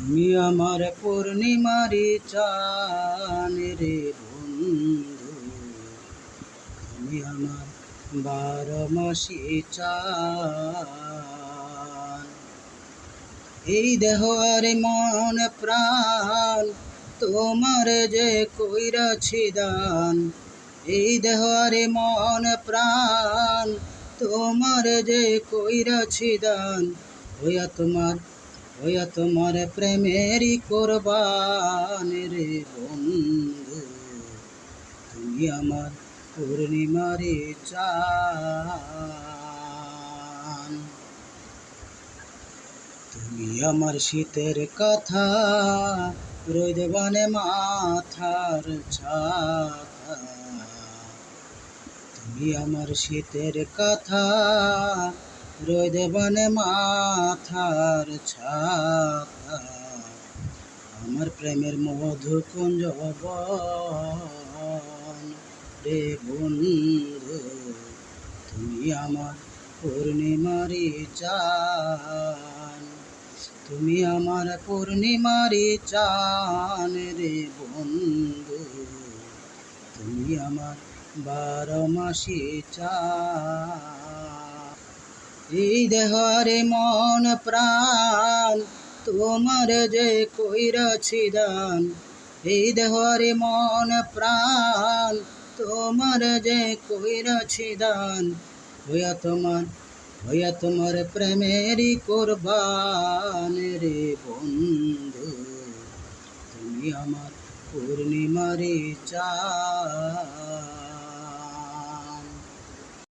তুমি আমার পূর্ণিমারি চান রে বন্ধু, তুমি আমার 12 মাসি চান। এই দেহ আর মন প্রাণ তোমার যে কইরাছি দান, এই দেহ আর মন প্রাণ তোমার যে কইরাছি দান। হইয়া তোমার প্রেমেরই কোরবান রে বন্ধু, তুমি আমার পূর্ণিমারি চান। তুমি আমার শীতের কথা, রোদ বানে মাথার ছাতা। তুমি আমার শীতের কথা, রোদ বানে মাথার ছাতা। আমার প্রেমের মধুকুঞ্জ বন রে বন্ধু, তুমি আমার পূর্ণিমারি চান। তুমি আমার পূর্ণিমারি চান রে বন্ধু, তুমি আমার 12 মাসি চান। এই দেহ রে মন প্রাণ তোমার যে কইরাছি দান, এই দেহ রে মন প্রাণ তোমার যে কইরাছি দান। হইয়া তোমার প্রেমেরই কোরবান রে বন্ধু, তুমি আমার পূর্ণিমারি চান।